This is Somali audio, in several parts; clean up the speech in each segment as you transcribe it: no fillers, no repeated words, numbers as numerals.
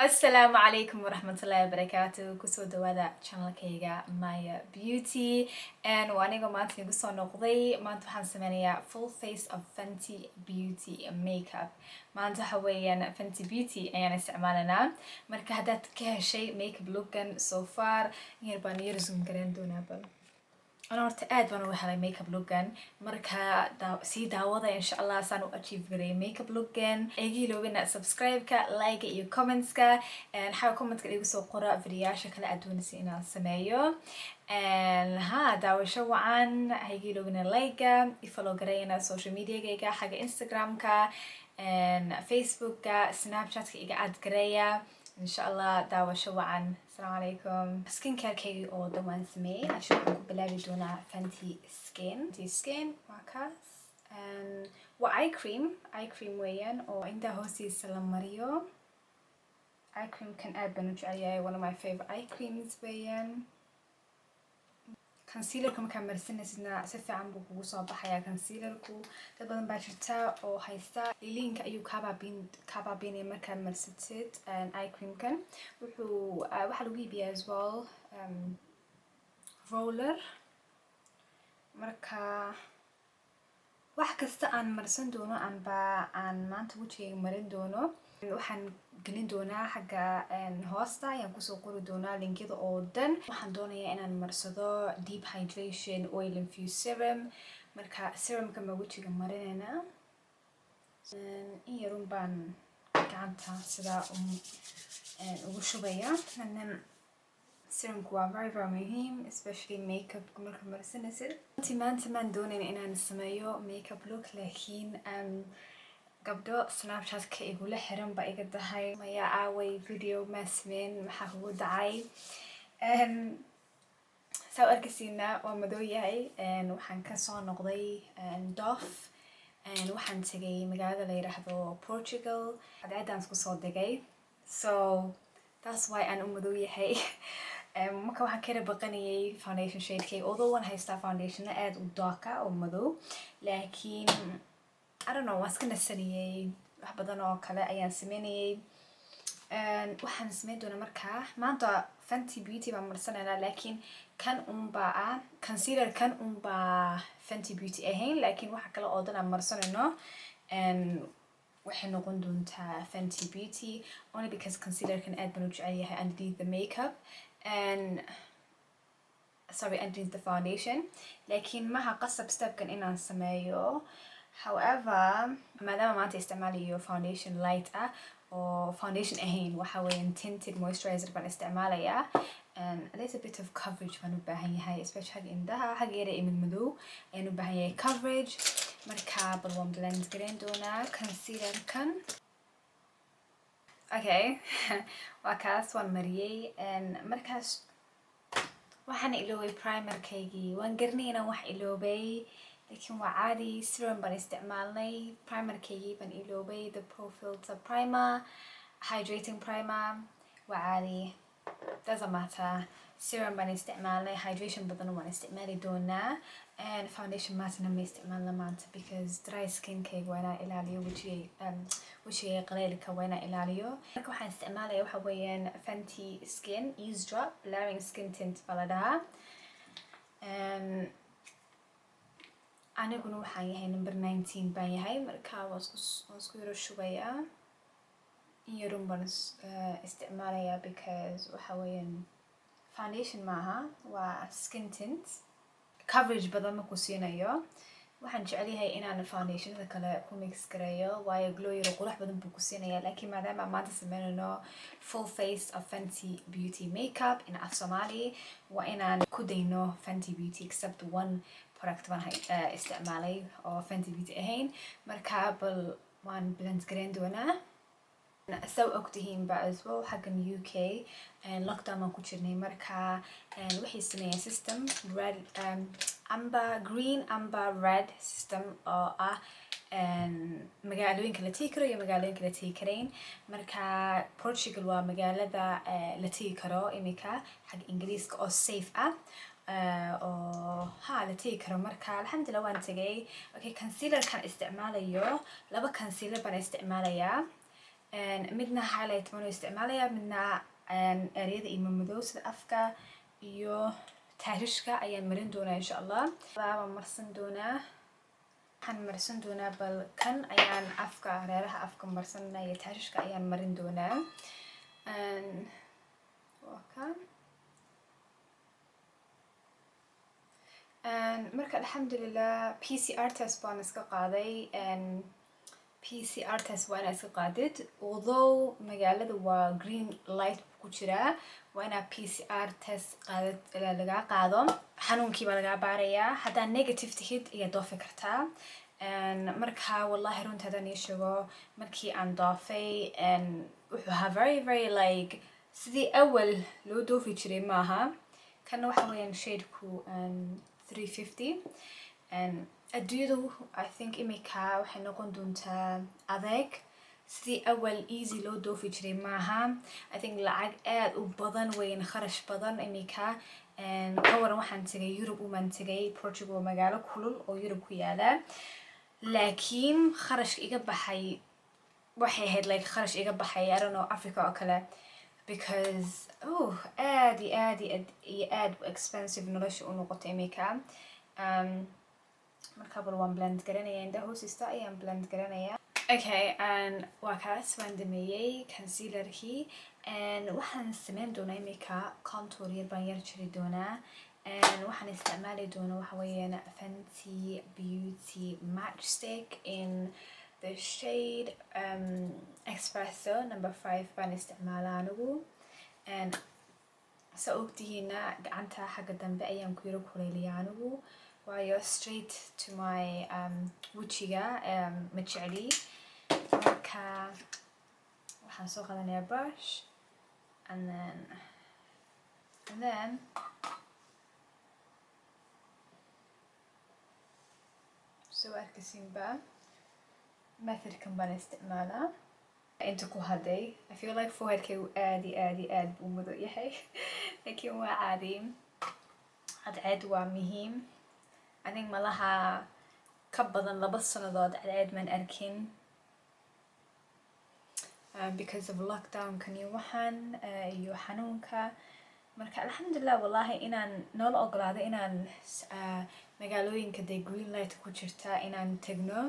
السلام عليكم ورحمة الله وبركاته كسو دوادا channelkayga Maya Beauty and وانيغو مانتي نقصو نقضي مانتو waxaan sameynaya full face of Fenty Beauty makeup maanta حويا Fenty Beauty ayaan isticmaalanaa marka haddaad ka heshay makeup lookan so far yar baan yar zoom garan doonaa bal أنا horta aad baan uga helay makeup lookan marka sii daawada insha Allah saan u achieve garay makeup lookan eegi loobina subscribe-ka like iyo comments-ka xaga comment-ka igu soo qora videoyaasha kale aad doonaysa inaan sameeyo daawasho wacan eegi loobina like-ga follow garayna social media-gayga xaga Instagram-ka Facebook-ka Snapchat-ka iga aad garaya insha Allah daawasho wacan. السلام عليكم. skincare كي أو دوان سمي عشان بلاقي دونا Fenty skin ماكاس و eye cream ويان أو عنده هوسي سلام ماريو eye cream كان أبنوج عليها one of my favorite eye creams ويان concealer كم كان مرسلنا سنا سفة عم بقول صباح حياة concealer كو تبغى نباشرتا أو هايستا لينك أيو كابا بين مكان مرسلت eye cream كان وحلو وحلو بيه as well roller مركا wax kasta aan marsan doono aan maanta wajigayga marin doono waxaan gelin doonaa xagga hoosta ayaan kusoo qori doonaa linkada oo dhan waxaan doonayaa inaan marsado deep hydration oil infused serum marka serumka ma wajiga marinayna in yarun baan gacanta sidaa ugu shubaya serumku waa very muhiim especially makeup marka marsanaysid maanta maan doonayn inaan sameeyo makeup look laakiin gabdho snapchat-ka igula xiran ba iga dahay maya aaway video ma sameyn maxaa kugu dhacay saa arkaysiina waa madow yahay waxaan kasoo noqday dof waxaan tagay magaalada la yiraahdo Portugal cadceedaan isku soo degay so that's why aan u madow yahay marka waxaan ka baqanayay foundation shade-kay although waan haystaa foundation aad u dark ah oo madow laakiin I don't know waan iska nasanayay wax badan oo kale ayaan sameynayay waxaan sameyn doonaa markaa maanta Fenty Beauty baan marsanaynaa laakiin kan unbaa concealer kan unbaa Fenty Beauty ahayn laakiin waxa kale oo dhan aan marsanayno waxay noqon doontaa Fenty Beauty only because concealer kan aad baan u jecel yahay underneath the makeup and underneath the foundation laakiin maha qasab step-kan inaan sameeyo however maadaama maanta isticmaalayo foundation light ah oo foundation ahayn waxa weeyaan tinted moisturizer baan isticmaalayaa and a little bit of coverage baan u baahan yahay especially xagga indhaha xagga yara ee madow ayaan u baahan yahay coverage marka bal waan blend gareyn doonaa concealer-kan okay waa kaas waan mariyay markaas waxaan iloobay primer-kaygii waan garanay inaan wax iloobay laakiin waa caadi serum baan isticmaalnay primer-kaygii baan iloobay the Pro Filt'r primer hydrating primer waa caadi doesn't matter serum baan isticmaalnay hydration badan waan isticmaali doonaa and foundation maantana ma isticmaalna maanta because dry skin-kayga waa inaan ilaaliyo wajigayga qaleelka waa inaan ilaaliyo marka waxaan isticmaalaya waxa weeyaan Fenty skin Eaze drop blurring skin tint baa la dhahaa aniguna waxaan yahay number 19 baan yahay marka waan isku yaro shubayaa in yarun baan isticmaalayaa because waxa weeyaan foundation maaha waa skin tint coverage badan ma ku siinayo waxaan jecel yahay inaan foundationada kale ku mix gareeyo waayo glow yaro qurux badan buu ku siinayaa laakiin maadaama maanta sameynayno full face of Fenty Beauty makeup in Somali waa inaan ku dayno Fenty Beauty except one product baan isticmaalay oo Fenty Beauty ahayn marka bal waan blend gareyn doonaa سو أكتهين بعد أسبوع حق UK lockdown ما كنت شرني مركا وحي السنة system red green amber red system مقالوين كلا تيكرو يا مقالوين كلا تيكرين مركا Portugal ومقالة ذا لتيكرو إميكا حق إنجليز أو safe لتيكرو مركا الحمد لله وانت جاي أوكي concealer كان استعماله لبا concealer بنا استعماله midna highlight baan u isticmaalaya, midna ereyada iyo madow sida afka iyo taarishka ayaan marin doonaa insha Allah. Waan marsan doonaa, waxaan marsan doonaa bal kan ayaan afka reeraha afka marsanaa iyo taarishka ayaan marin doonaa. waa kan marka alxamdulillah PCR test baan iska qaaday. PCR test waa inaad iska qaadid, although magaalada waa green light ku jiraa, waa inaad PCR test qaadid lagaa qaado, xanuunkii baa lagaa baarayaa. haddaa negative tihid ayaad doofi kartaa. marka wallahi runta haddaan ii sheego, markii aan doofay wuxuu ahaa very like sidii awal loo doofi jiray maaha. kana waxa weeyaan shadeku 350. adduunyadu I think imika waxay noqon doontaa adeeg sidii awal easy loo doofi jiray maaha. I think lacag aad u badan weyn, kharash badan imika. ka waran waxaan tegay Europe umaan tegay Portugal, magaalo kulul oo Europe ku yaala, laakiin kharashka iga baxay waxay ahayd like kharash iga baxay I don't know Africa oo kale, because aad iyo aad expensive nolosha u noqotay imika. marka bal waan blend garanaya, indhaha hoosista ayaan blend garanaya. okay, waa kaas waan dhameeyey concealerkii. waxaan sameyn doonaa imika contour yar baan yar jiri doonaa. waxaan isticmaali doonaa waxa weeyaan Fenty Beauty Matchstick in the shade Espresso number 5 baan isticmaalaa anigu. sa ogtihiina gacanta xagga dambe ayaan ku yaro kuleeliyaa anigu, waayo straight to my wajiga ma jecli. marka waxaan soo qaadanayaa brush and then soo arkaysiinba methodkan baan isticmaalaa. inta ku hadhay I feel like foreheadkaygu aad u madow yahay laakiin waa caadi. cadceed waa muhiim. I think malaha ka badan 2 sanadood cadceed maan arkin because of lockdown-kan iyo waxaan iyo xanuunka. marka alxamdulillah wallahi inaan noola ogolaaday inaan magaalooyinka dee green light ku jirta inaan tagno,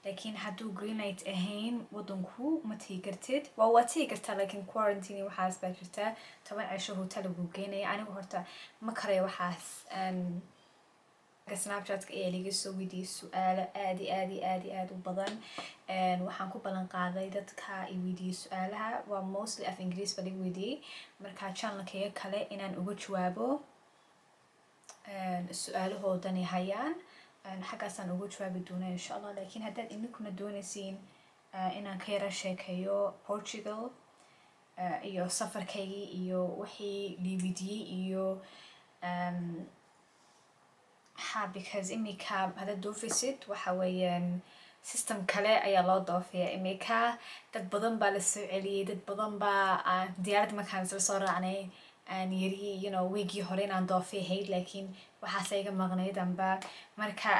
laakiin hadduu green light ahayn wadanku ma tegi kartid. waa tegi kartaa laakiin quarantine waxaas baa jirta, 10 cisho hotel lagu geynaya. anigu horta ma karayo waxaas. Snapchatka ayaa liga soo weydiiyey su-aalo aad u badan. waxaan ku ballan qaaday dadka i weydiiyey su-aalaha waa mostly af Ingiriis baa laga weydiiyey, marka channelkayga kale inaan uga jawaabo su-aalahoodani hayaan, xaggaasaan uga jawaabi doonaa insha Allah. laakiin haddaad idinkuna doonaysiin inaan ka yara sheekeeyo Portugal iyo safarkaygii iyo wixii la weydiiyey iyo because imika haddaad doofisid waxa weeyaan system kale ayaa loo doofiyaa imika. dad badan baa la soo celiyey, dad badan baa diyaarad markaan isla soo raacnay aan yiri weegii hore inaan doofi ahayd, laakiin waxaas iga maqnayd amba. marka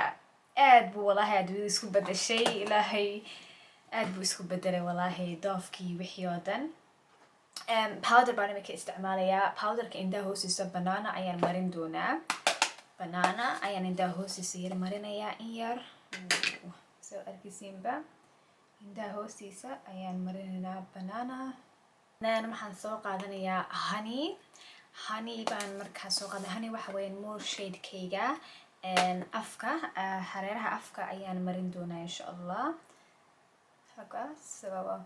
aad buu wallahi adduunyada isku bedeshay, ilaahay aad buu isku bedelay wallahi doofkii wixii oo dhan. powder baan imika isticmaalayaa. powderka indhaha hoostiisa banana ayaan marin doonaa. banana ayaan indhaha hoostiisa yar marinayaa in yar. soo arkaysiinba indhaha hoostiisa ayaan marinaynaa banana. then waxaan soo qaadanayaa honey baan markaa soo qaaday. honey waxa weeyaan more shadekayga afka hareeraha afka ayaan marin doonaa insha Allah. hagaas sababa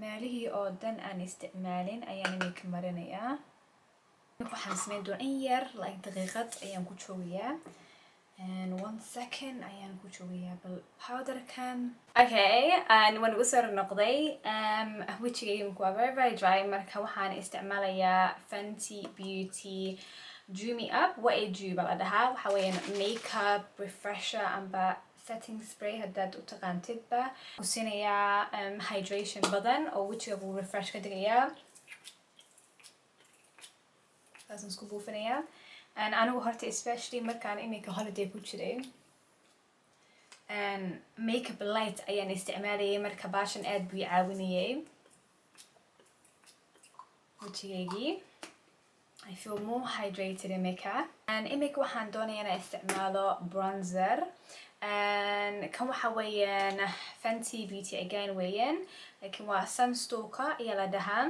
meelihii oo dhan aan isticmaalin ayaan imika marinayaa. waxaan sameyn doonaa in yar like daqiiqad ayaan ku joogayaa, 1 second ayaan ku joogayaa bal powderkan. okay, waan ugu soo noqday. wejigayga waa very dry, marka waxaan isticmaalayaa Fenty Beauty Dew Me Up. waa dew baa la dhahaa, waxa weeyaan makeup refresher amba setting spray haddaad u taqaantidba. kusinayaa hydration badan oo wejiga buu refresh ka dhigayaa. taasaan isku buufinayaa. anigu horta especially markaan imika holiday ku jiray makeup light ayaan isticmaalayay marka baashan aad buu caawinayay wajigaygii. I feel more hydrated in makeup. Imika waxaan doonayaa inaan isticmaalo bronzer. Kan waxa weeyaan Fenty Beauty again weeyaan, laakiin waa Stalk'r ayaa la dhahaa.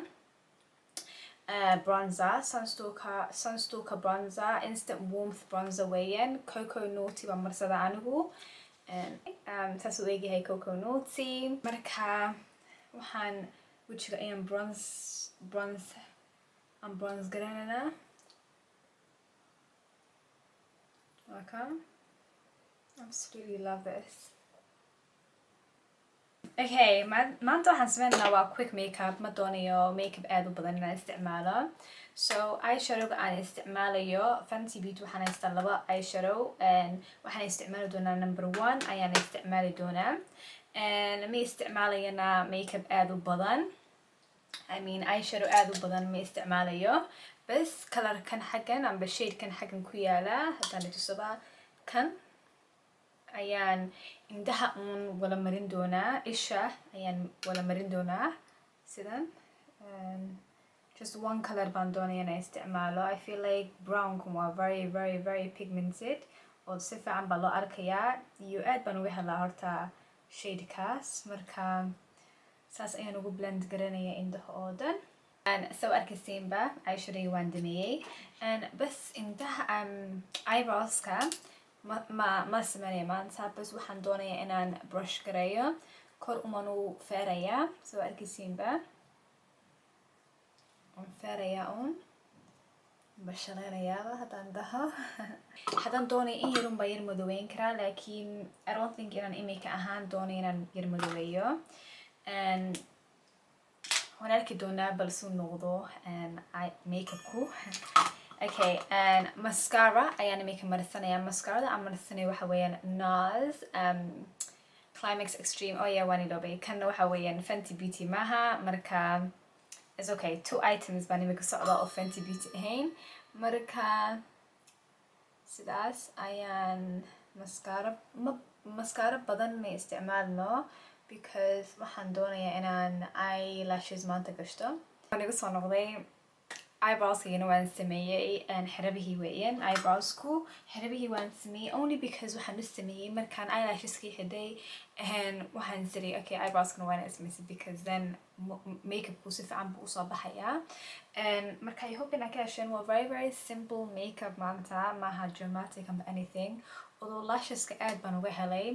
Bronzer, Stalk'r bronzer, instant warmth bronzer weeyaan. Coconut baan marsadaa anigu. Saas u eegyahay coconut. Marka waxaan wajiga ayaan bronze garanayna. Okay. Absolutely love this. Okay, maanta waxaan sameynaa waa quick makeup. Ma doonayo makeup aad u badan inaan isticmaalo. So eyeshadowga aan isticmaalayo Fenty Beauty waxaan haystaa 2 eyeshadow. Waxaan isticmaali doonaa number 1 ayaan isticmaali doonaa. Ma isticmaalayana makeup aad u badan. I mean eyeshadow aad u badan ma isticmaalayo. Bas color kan xagan amba shade kan xagan ku yaala hadaan tusaba kan ayaan indhaha wala marin doonaa. Isha ayaan wala marin doonaa sidan. Just one color baan doonaya inaan isticmaalo. I feel like brown waa very pigmented oo si fiican baa loo arkayaa iyo aad baan uga helaa horta shade kaas. Marka saas ayaan ugu blend garanaya indhaha oo dhan. So arkaysiinba eyeshadow waan dhameeyay. Bas indhaha eyebrows-ka ma sameynaya maanta. Bas waxaan doonayaa inaan brush gareeyo. Kor umanu feerayaa. So arkaysiinba feerayaa bashaleerayaaba haddaan dhaho. Haddaan doonaya in yarun baa yar madoweyn karaa, laakiin I don't think inaan imika ahaan doonaya inaan yar madoweeyo. Waan arki doonaa balsuu noqdo makeupku. Okay, mascara ayaan imika marsanayaa. Mascarada aan marsanayo waxa weeyaan Nars Climax Extreme. Oh yeah, waan iloobay. Kanna waxa weeyaan Fenty Beauty maaha. Marka it's okay. 2 items baan imika socda oo Fenty Beauty ahayn. Marka sidaas ayaan mascara badan ma isticmaalno because waxaan doonayaa inaan eyelashes maanta gashto. Waan igu soo noqday. Eyebrows-kayna waan sameeyay xirabihii weeyaan. Eyebrows-ku xirabihii waan sameeyay only because waxaan u sameeyay markaan eyelashes-kii xidhay waxaan siri okay eyebrows-kana waan sameysay because then makeup-ku si fiican buu usoo baxayaa. Marka I hope inaa ka hesheen. Waa very simple makeup maanta, maaha dramatic ama anything. Although lashes-ka aad baan uga helay.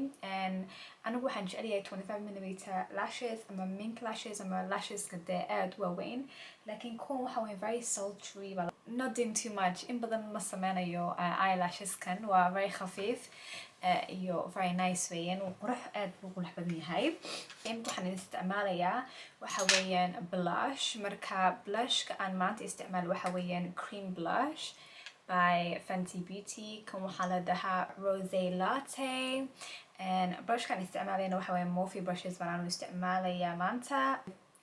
Anigu waxaan jecelahay 25mm lashes ama mink lashes ama lashes-ka dee aad waaweyn. Laakiin kuwan waxa weeye very sultry, not doing too much. In badan ma sameynayo eyelashes-kan. Waa very khafiif iyo very nice weeyaan. Qurux aad buu qurux badan yahay. Waxaan isticmaalayaa waxa weeyaan blush. Marka blush-ka aan maanta isticmaalo waxa weeyaan cream blush by Fenty Beauty. Kan waxaa la dhahaa Rose Latte. Brush-kan isticmaalayna waxa weeyaan Morphe brushes baan isticmaalayaa maanta.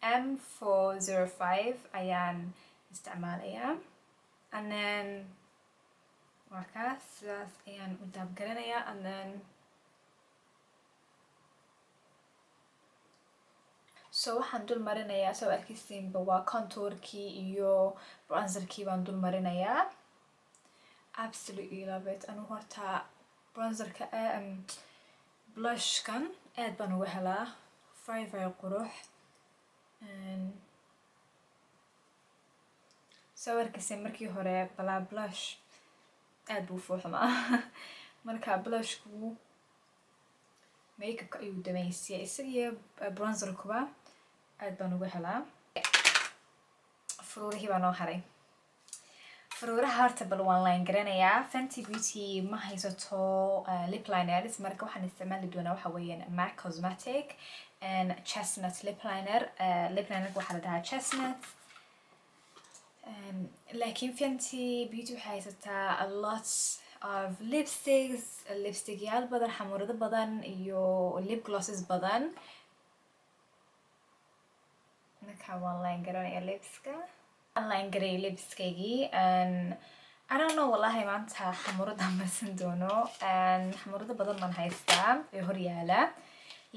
M405 ayaan isticmaalayaa. And then waa kaas sidaas ayaan u daabgaranayaa. And then so waxaan dul marinayaa. Soo arkaysiinba waa contour-kii iyo bronzer-kii baan dul marinayaa. Absolutely love it. Anu horta bronzer-ka blush-kan aad baan uga helaa. Very qurux. Soo arkaysiin markii hore balaa blush aad buu fuuxmaa. Marka blush-ku makeup-ka ayuu dhameystay. Isagiyo bronzer-kuba aad baan uga helaa. Faruurihii baa noo haray. Faruuraha horta bal waan line garanayaa. Fenty Beauty ma haysato lip liners. Marka waxaan isticmaali doonaa waxa weeyaan MAC Cosmetic and Chestnut lip liner. Lip liner waxaa la dhahaa Chestnut. Laakiin Fenty Beauty waxay haysataa a lot of lipstick-yaal badan, xamuurado badan iyo lip glosses badan. Marka waan line garanayaa lipska. Line garay lipskaygii I don't know wallahi maanta xamurada marsan doono xamurada badan baan haystaa ee hor yaala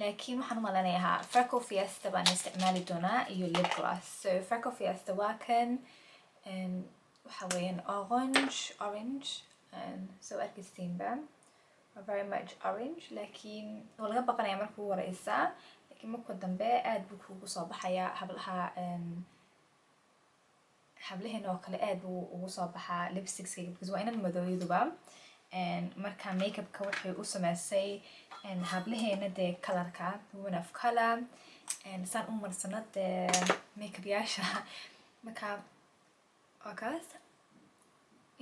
laakiin waxaan u maleynayaa Freckle Fiesta baan isticmaali doonaa iyo lip gloss. So Freckle Fiesta waa kan waxa weeyaan orange so arkaysiinba very much orange laakiin waa laga baqanayaa markuu waraysa laakiin markuu dambe aad buu kugu soo baxayaa hablaheena oo kale aad buu ugu soo baxaa lipsticks-kayga because waa inan madowyaduba marka makeupka waxay u sameysay hablaheena dee colorka women of color saan u marsano dee makeup yaasha marka waa kaas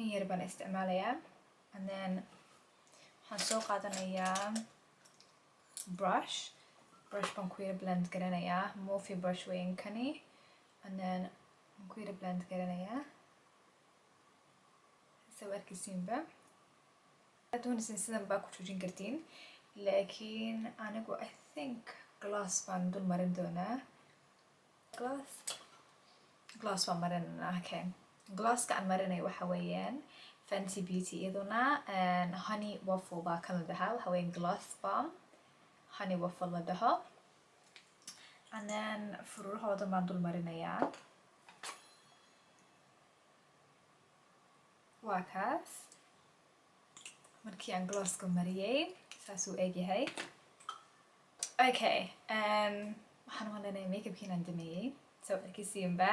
in yar baan isticmaalayaa and then waxaan soo qaadanayaa brush baan ku yara blend garanayaa morphe brush weyn kani and then ku yara blend garanayaa soo arkaysiinba doonaysin sidan baa ku joojin kartiin laakiin anigu I think gloss baan dul marin doonaa gloss baan marinaa okay glosska aan marinayo waxa weeyaan Fenty Beauty iyaduna honey waffle baa kan la dhahaa waxa weeyaan gloss balm honey waffle la dhaho and then fururahooda baan dul marinayaa waa kaas markii aan glosska mariyay saasuu egyahay okay waxaan u maleynayaa makeupkii inaan dhameeyey soo arkaysiinba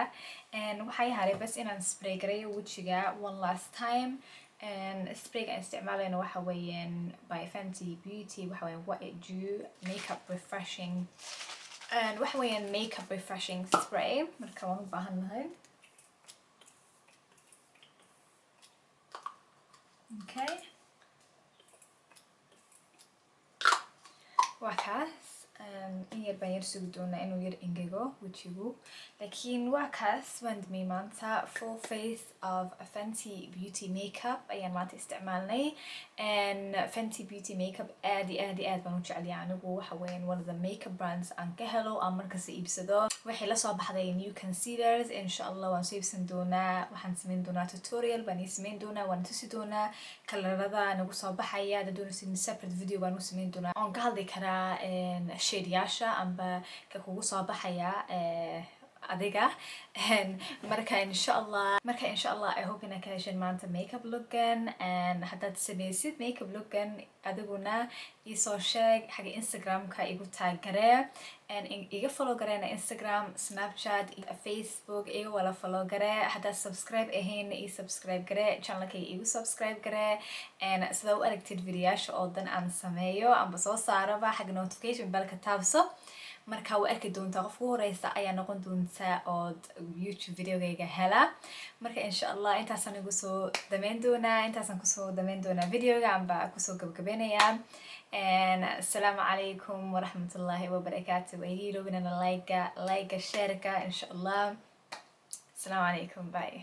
waxay haray bas inaan spray gareeyo wejiga one last time sprayga aan isticmaalayno waxa weeyaan by Fenty Beauty waxa weeyaan what it do makeup refreshing waxa weeyaan makeup refreshing spray marka waan u baahan nahay okay waa kaas in yar baan yar sugi doonaa inuu yar engego wejigu laakiin waa kaas waan dhameeyey maanta full face of Fenty Beauty makeup ayaan maanta isticmaalnay Fenty Beauty makeup aad iyo aad baan u jeceliyaa anigu waxa weeyaan one of the makeup brands aan ka helo aan markasta iibsado waxay la soo baxday new concealers insha Allah waan soo iibsan doonaa waxaan sameyn doonaa tutorial baan sameyn doonaa waan tusi doonaa kalarada nagu soo baxaya dad doonaysin separate video baan u sameyn doonaa aan ka hadli karaa shade yaasha amba ka kugu soo baxaya adiga marka insha Allah I hope inaa ka heshin maanta makeup lookan haddaad sameysid makeup lookan adiguna isoo sheeg xagga Instagramka igu tag garee iga follow gareena Instagram Snapchat Facebook iga wala follow garee haddaad subscribe ahayn i subscribe garee channelkayga igu subscribe garee sidaa u aragtid videoyaasha oo dhan aan sameeyo amba soo saaraba xagga notification bellka taabso marka waa arki doontaa qofka ugu horeysa ayaa noqon doontaa oo YouTube videogayga hela marka insha Allah intaasaan kusoo dhameyn doonaa videoga amba kusoo gabagabeynayaa السلام عليكم ورحمة الله وبركاته ويهيلو بنا لايك شاركة إن شاء الله السلام عليكم باي